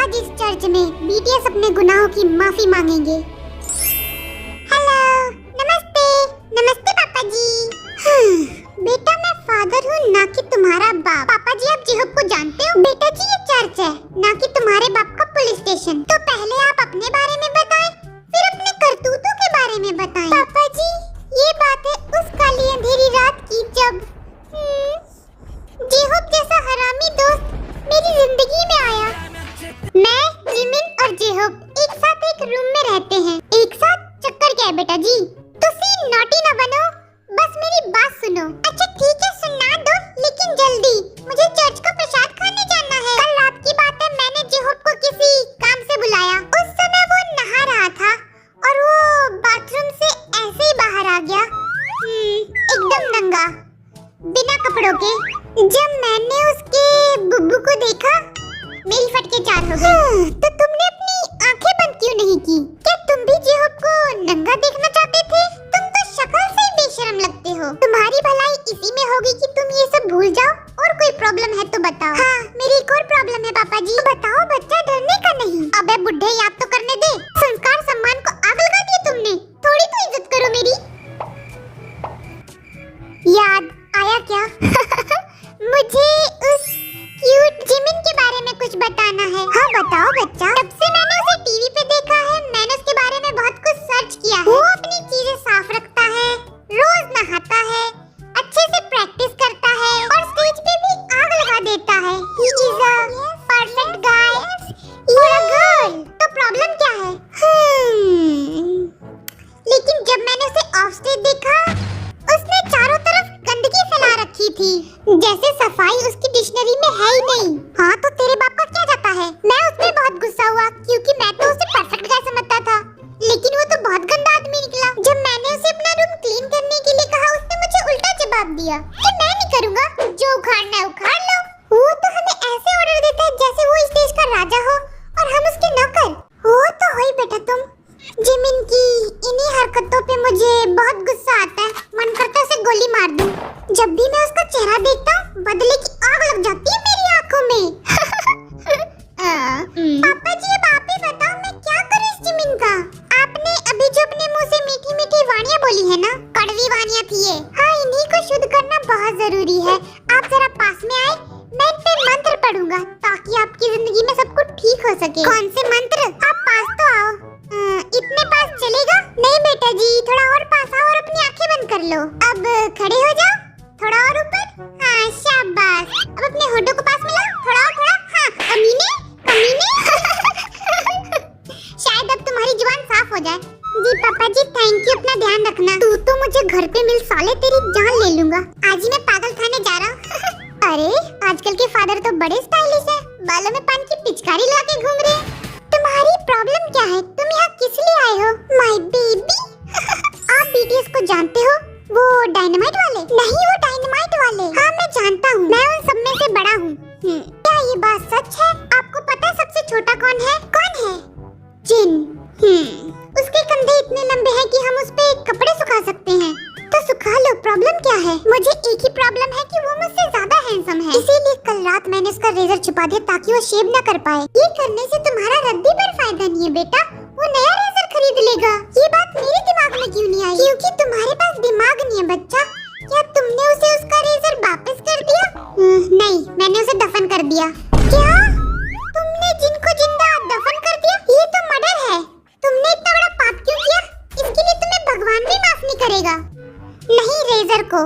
आज इस चर्च में बीटीएस अपने गुनाहों की माफी मांगेंगे। हेलो, नमस्ते। नमस्ते पापा जी। बेटा मैं फादर हूँ, ना कि तुम्हारा बाप। पापा जी आप जेहोब को जानते हो? बेटा जी ये चर्च है, ना कि तुम्हारे बाप का पुलिस स्टेशन। तो पहले आप अपने बारे में बताएं, फिर अपने करतूतों के बारे में बताएं। पापा जी ये बात है उस काली अंधेरी रात की जब जेहोब जैसा हरामी दोस्त मेरी जिंदगी में आया। मैं, जिमिन और जेहोब एक साथ एक रूम में रहते हैं। एक साथ चक्कर क्या है बेटा जी? तुसी नॉटी ना बनो, बस मेरी बात सुनो। अच्छा ठीक है सुना दो, लेकिन जल्दी, मुझे चर्च का प्रसाद खाने जाना है। कल रात की बात है, मैंने जेहोब को किसी काम से बुलाया। उस समय वो नहा रहा था और वो बाथरूम से ऐसे ही बाहर आ गया, एकदम नंगा, बिना कपड़ों के। जब मैंने उसके बुब्बू को देखा, मेरी फटके चार हो गई। तो तुमने अपनी आंखें बंद क्यों नहीं की? क्या तुम भी जेहोब को नंगा देखना चाहते थे? तुम तो शक्ल से ही बेशर्म लगते हो। तुम्हारी भलाई इसी में होगी कि तुम ये सब भूल जाओ। और कोई प्रॉब्लम है तो बताओ। हाँ मेरी एक और प्रॉब्लम है पापा जी। बताओ, बच्चा डरने का नहीं। अबे बुढ़े याद तो करने दे। संस्कार सम्मान को आग लगा दिया तुमने। थोड़ी तो इज्जत करो मेरी। याद आया क्या? मुझे उस क्यूट जिमिन के बारे में कुछ बताना है। हाँ बताओ बच्चा। तब से मैंने उसे टीवी पे देखा है, मैंने उसके बारे में बहुत कुछ सर्च किया है। वो अपनी चीजें साफ रखता है, रोज नहाता है, अच्छे से प्रैक्टिस करता है और स्टेज पे भी आग लगा देता है। He is a perfect guy for a girl। तो प्रॉब्लम क्या है? लेकिन जब मैंने उसे ऑफ स्टेज देखा, उसने चारों तरफ गंदगी फैला रखी थी, जैसे सफाई उसकी डिक्शनरी में है ही नहीं। हाँ तो तेरे बाप का क्या जाता है? मैं उसमें बहुत गुस्सा हुआ क्योंकि मैं तो उसे परफेक्ट गाय समझता था, लेकिन वो तो बहुत गंदा आदमी निकला। जब मैंने उसे अपना रूम क्लीन करने के लिए कहा, उसने मुझे उल्टा जवाब दिया कि मैं नहीं करूँगा, जो उखाड़ना है उखाड़ लो। वो तो हमें ऐसे ऑर्डर देता है जैसे वो इस देश का राजा हो और हम उसके नौकर। वो तो हो ही बेटा तुम। जिमिन की इन्हीं हरकतों पे मुझे बहुत गुस्सा आता है, मन करता है उसे गोली मार दूं। जब भी मैं उसका चेहरा देखता हूँ, बदले की आग लग जाती है मेरी आंखों में। पापा जी अब आप ही बताओ मैं क्या करूँ इस जिमिन का? आपने अभी जो अपने मुंह से मीठी मीठी वाणियाँ बोली है ना, कड़वी वाणियाँ थी ये। हाँ इन्हीं को शुद्ध करना बहुत जरूरी है। आप जरा पास में आए, मैं इन पे मंत्र पढ़ूंगा ताकि आपकी जिंदगी में सब कुछ ठीक हो सके। कौन से मंत्र? आप पास तो आओ। इतने पास चलेगा? नहीं बेटा जी, थोड़ा और पास आओ और अपनी आंखें बंद कर लो। अब खड़े हो जाओ, थोड़ा और ऊपर। हाँ शाबाश। अब अपने होठों को पास मिलाओ, थोड़ा और थोड़ा। हाँ कमीने कमीने। शायद अब तुम्हारी जुबान साफ हो जाए। जी पापा जी थैंक यू, अपना ध्यान रखना। तू तो मुझे घर पे मिल साले, तेरी जान ले लूंगा। आज ही मैं पागल खाने जा रहा हूँ। अरे आजकल के फादर तो बड़े स्टाइलिश है, बालों में पान की पिचकारी लगा के घूम रहे हैं। तुम्हारी प्रॉब्लम क्या है? तुम यहाँ किस लिए आए हो? My baby. आप बीटीएस को जानते हो? वो डायनामाइट वाले? नहीं वो डायनामाइट वाले। हाँ मैं जानता हूँ, मैं उन सब में से बड़ा हूँ। क्या ये बात सच है? आपको पता है सबसे छोटा कौन है? कौन है? जिन। उसके कंधे इतने लंबे हैं कि हम उस पे कपड़े सुखा सकते हैं। तो सुखा लो, प्रॉब्लम क्या है? मुझे एक ही प्रॉब्लम है कि वो मुझसे ज्यादा हैंडसम है, इसीलिए कल रात मैंने उसका रेजर छुपा दिया ताकि वो शेव न कर पाए। ये करने से तुम्हारा रद्दी पर फायदा नहीं है बेटा, वो नया रेजर खरीद लेगा। ये बात मेरे दिमाग में क्यों नहीं आई? क्योंकि तुम्हारे पास दिमाग नहीं है बच्चा। क्या तुमने उसे उसका रेजर वापस कर दिया? नहीं, मैंने उसे दफन कर दिया। क्या? तुमने जिनको जिंदा दफन कर दिया? ये तो मर्डर है। तुमने इतना बड़ा पाप क्यों किया? इसके लिए तुम्हें भगवान भी माफ नहीं करेगा। नहीं रेजर को।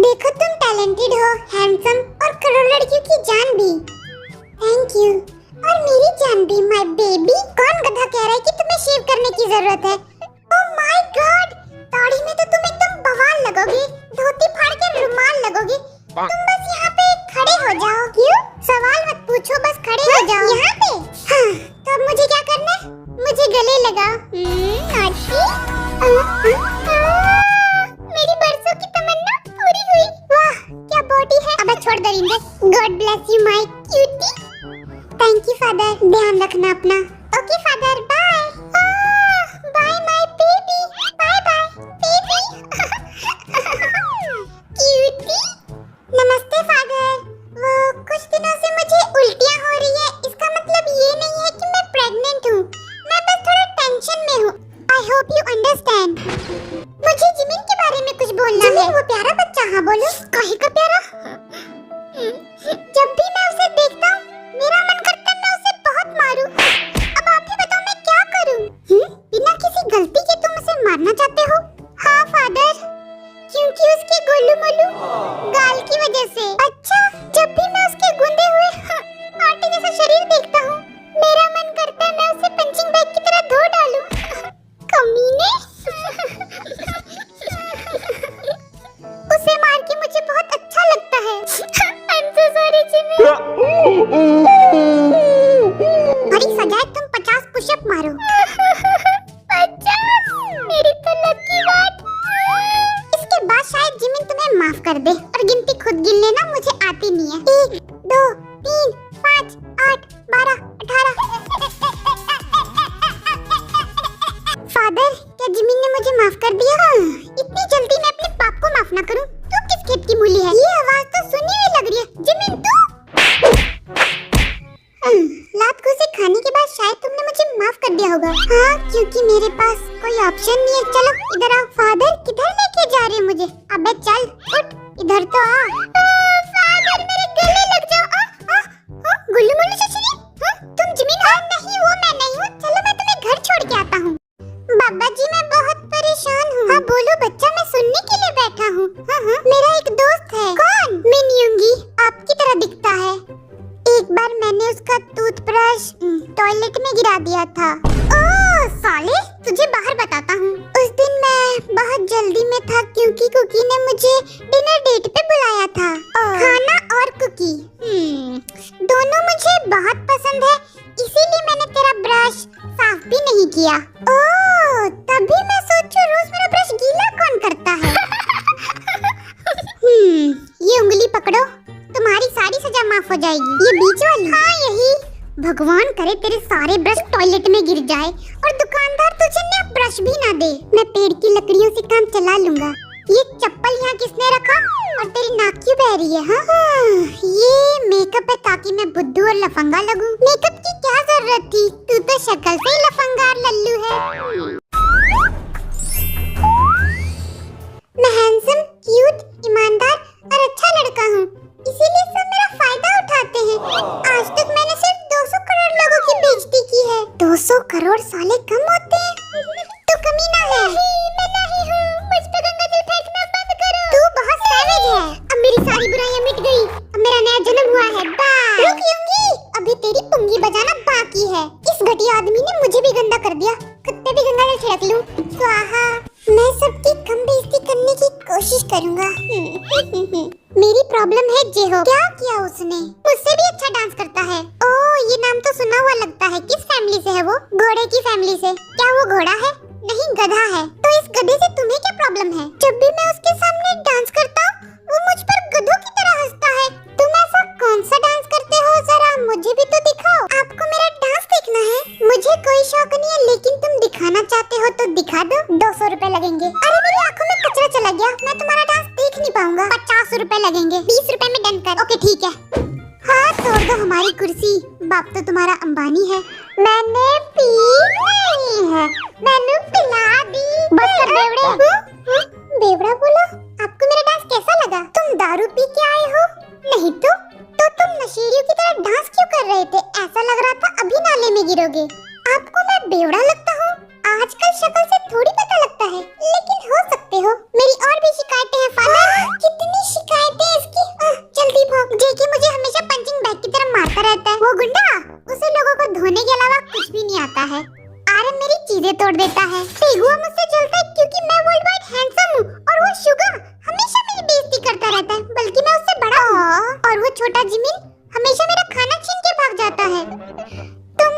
देखो तुम टैलेंटेड हो, हैंडसम और करोड़ लड़कियों की जान भी। Thank you. और मेरी जान भी माय बेबी। कौन गधा कह रहा है कि तुम्हें शेव करने की जरूरत है? ओह माय गॉड, दाढ़ी में तो तुम एकदम बवाल लगोगे, धोती फाड़ के रुमाल लगोगे। तुम बस यहाँ पे खड़े हो जाओ। क्यों? सवाल मत पूछो, बस खड़े हो जाओ यहाँ पे। हाँ तो अब मुझे क्या करना है? मुझे गले लगा। मेरी बरसों की तमन्ना पूरी हुई। वाह क्या बॉडी है। अब छोड़ दरिंदे। God bless you my cutie. Thank you father, ध्यान रखना अपना। Okay father bye. Bye my baby, bye bye baby. Cutie. नमस्ते फादर। वो कुछ दिनों से मुझे उल्टियाँ हो रही है, इसका मतलब ये नहीं अरे सजाए, तुम 50 पुशअप मारो। 50? मेरी तो लकी बात। इसके बाद शायद जिमिन तुम्हें माफ कर दे, और गिनती खुद गिन लेना, मुझे आती नहीं है। 1 2 3 5 8 12 18। फादर, क्या जिमिन ने मुझे माफ कर दिया? इतनी जल्दी मैं अपने पाप को माफ ना करूं? तू किस खेत की मूली है? ये आवाज तो सुनी हुई लग रही है। जिमिन, तू लात घुसे खाने के बाद शायद तुमने मुझे माफ कर दिया होगा। हाँ, क्योंकि मेरे पास कोई ऑप्शन नहीं है। चलो इधर आओ। फादर, किधर लेके जा रहे हो मुझे? अबे चल, उठ, इधर तो आ। फादर, मेरे गले लग जाओ। गुल्लू मुल्लू चचरी, तुम जिमिन हो? नहीं, वो मैं नहीं हूँ। चलो मैं तुम्हें घर छोड़ के आता हूँ। बाबा जी, मैं बहुत परेशान हूँ। हाँ बोलो बच्चा, मैं सुनने के लिए बैठा हूँ। हाँ, मेरा एक दोस्त है। कौन? मिन्यूंगी, आपकी तरह दिखता है। एक बार मैंने उसका टूथब्रश टॉयलेट में गिरा दिया था। ओह साले, तुझे बाहर बताता हूँ। उस दिन मैं बहुत जल्दी में था क्योंकि कुकी ने मुझे डिनर डेट पे बुलाया था। खाना और कुकी दोनों मुझे बहुत पसंद है, इसीलिए मैंने तेरा ब्रश साफ भी नहीं किया। ओह, तभी मैं सोचूं रोज मेरा ब्रश गीला कौन करता है। ये उंगली पकड़ो, तुम्हारी सारी सजा माफ हो जाएगी। ये बीच वाली? हाँ यही। भगवान करे तेरे सारे ब्रश टॉयलेट में गिर जाए और दुकानदार तुझे नया ब्रश भी ना दे। मैं पेड़ की लकड़ियों से काम चला लूंगा। ये चप्पल यहाँ किसने रखा? और तेरी नाक क्यों बह रही है? हाँ, ये मेकअप है ताकि मैं बुद्धू और लफंगा लगूं। मेकअप की क्या जरूरत थी? तू तो शक्ल से ही लफंगा और लल्लू है। मैं हैंडसम, क्यूट, ईमानदार और अच्छा लड़का हूँ, इसीलिए सब मेरा फायदा उठाते हैं। आज तक मैंने सिर्फ 200 करोड़ लोगों की बेइज्जती की है। 200 करोड़ साले कम होते हैं? तू कमीना है। मैं नहीं हूँ, मुझ पे गंगा जल फेंकना बंद करो। तू बहुत सैवेज है। अब मेरी सारी बुराइयां मिट गई, अब मेरा नया जन्म हुआ है। बाय। रुक यूंगी, अभी तेरी पुंगी बजाना बाकी है। इस घटिया आदमी ने मुझे भी गंदा कर दिया। कुत्ते भी गंगा जल छिड़क लूं। स्वाहा। मैं सबकी कम बेइज्जती करने की कोशिश करूंगा। मेरी प्रॉब्लम है जेहो। क्या किया उसने? मुझसे भी अच्छा डांस करता है। ओह, ये नाम तो सुना हुआ लगता है। किस फैमिली से है वो? घोड़े की फैमिली से। क्या वो घोड़ा है? नहीं, गधा है। तो इस गधे से तुम्हें क्या प्रॉब्लम है? जब भी मैं उसके सामने डांस करता हूँ, वो मुझ पर गधों की तरह हंसता है। तुम ऐसा कौन सा डांस करते हो? जरा मुझे भी तो दिखाओ। आपको मेरा डांस देखना है? मुझे कोई शौक नहीं है, लेकिन तुम दिखाना चाहते हो तो दिखा दो। 200 रुपए लगेंगे। अरे मेरी आंखों में कचरा चला गया, मैं तुम्हारा डांस देख नहीं पाऊंगा। 50 रुपए लगेंगे। 20 रुपए में डन कर। ओके ठीक है। हाँ, तोड़ दो हमारी कुर्सी। बाप तो तुम्हारा अंबानी है। मैंने पी नहीं है, मैंने पिला दी। बस कर बेवड़े। बेवड़ा बोला? आपको मेरा डांस कैसा लगा? तुम दारू पी के आए हो? नहीं तो तुम नशेड़ियों की तरह डांस क्यों कर रहे थे? ऐसा लग रहा था अभी नाले में गिरोगे। आपको मैं बेवड़ा लगता हूँ? आजकल शक्ल से थोड़ी पता लगता है, लेकिन हो सकते हो। मेरी और भी शिकायतें हैं फादर। कितनी शिकायतें इसकी? जल्दी भाग। जेकी मुझे हमेशा पंचिंग बैग की तरह मारता रहता है। वो गुंडा, उसे लोगों को धोने के अलावा कुछ भी नहीं आता है। आरन मेरी चीजें तोड़ देता है। पेगुआ मुझसे जलता है क्योंकि मैं वर्ल्ड वाइड हैंडसम हूँ, और वो शुगर हमेशा मेरी बेइज्जती करता रहता है, बल्कि मैं उससे बड़ा हूँ। और वो छोटा जिमिन हमेशा मेरा खाना छीन के भाग जाता है। तुम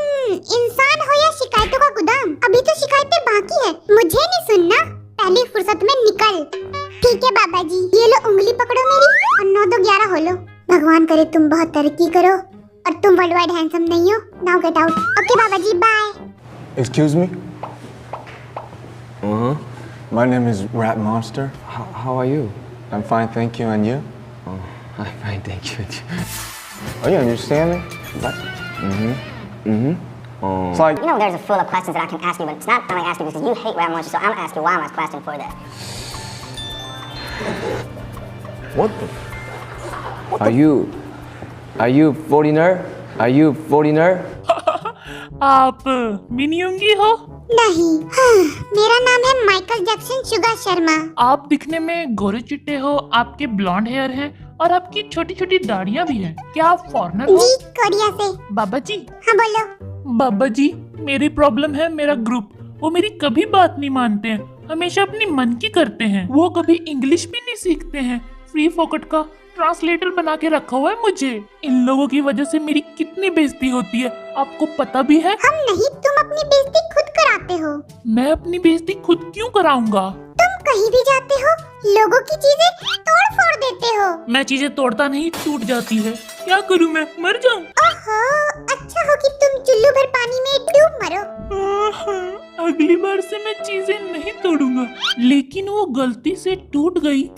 इंसान हो या शिकायतों का गोदाम? अभी तो शिकायतें बाकी है। मुझे नहीं सुनना, पहली फुर्सत में निकल। ठीक है बाबा जी, ये लो उंगली पकड़ो मेरी और 9 2 11 हो लो। भगवान करे तुम बहुत तरक्की करो और तुम वर्ल्ड वाइड हैंडसम नहीं हो। Now get out. Okay Baba ji, bye. Excuse me? My name is Rat Monster. How are you? I'm fine, thank you. And you? Oh, I'm fine, thank you. Are you understanding? What? It's like, You know, there's a full of questions that I can ask you, but it's not time I ask you because you hate Rat Monster, so I'm gonna ask you why am I question for that. what the? Are you foreigner? Are you foreigner? आप मिनियोंगी हो? नहीं। मेरा नाम है Michael Jackson Suga Sharma. आप दिखने में गोरे चिट्टे हो, आपके ब्लॉन्ड हेयर है और आपकी छोटी छोटी दाढ़ियाँ भी हैं। क्या आप फॉरेनर हो? जी, कोरिया से। बाबा जी। हाँ बोलो। बाबा जी, मेरी प्रॉब्लम है मेरा ग्रुप। वो मेरी कभी बात नहीं मानते हैं, हमेशा अपनी मन की करते हैं। वो कभी इंग्लिश भी नहीं सीखते हैं। फ्री फोकट का ट्रांसलेटर बना के रखा हुआ है मुझे। इन लोगों की वजह से मेरी कितनी बेइज्जती होती है, आपको पता भी है। हम नहीं, तुम अपनी बेइज्जती खुद कराते हो। मैं अपनी बेइज्जती खुद क्यों कराऊंगा? तुम कहीं भी जाते हो, लोगों की चीजें तोड़ फोड़ देते हो। मैं चीजें तोड़ता नहीं, टूट जाती है। क्या करूं मैं, मर जाऊं? ओहो, अच्छा हो कि तुम चुल्लू भर पानी में डूब मरो। अगली बार से मैं चीजें नहीं तोड़ूंगा, लेकिन वो गलती से टूट गई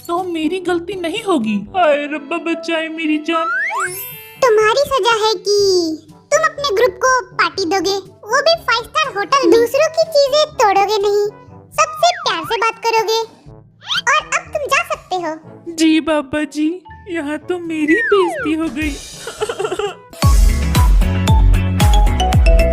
तो मेरी गलती नहीं होगी। हाय रब्बा बचाए मेरी जान। तुम्हारी सजा है कि तुम अपने ग्रुप को पार्टी दोगे, वो भी 5 स्टार होटल में। दूसरों की चीजें तोड़ोगे नहीं, सबसे प्यार से बात करोगे। और अब तुम जा सकते हो। जी बाबा जी, यहाँ तो मेरी बेइज्जती हो गई।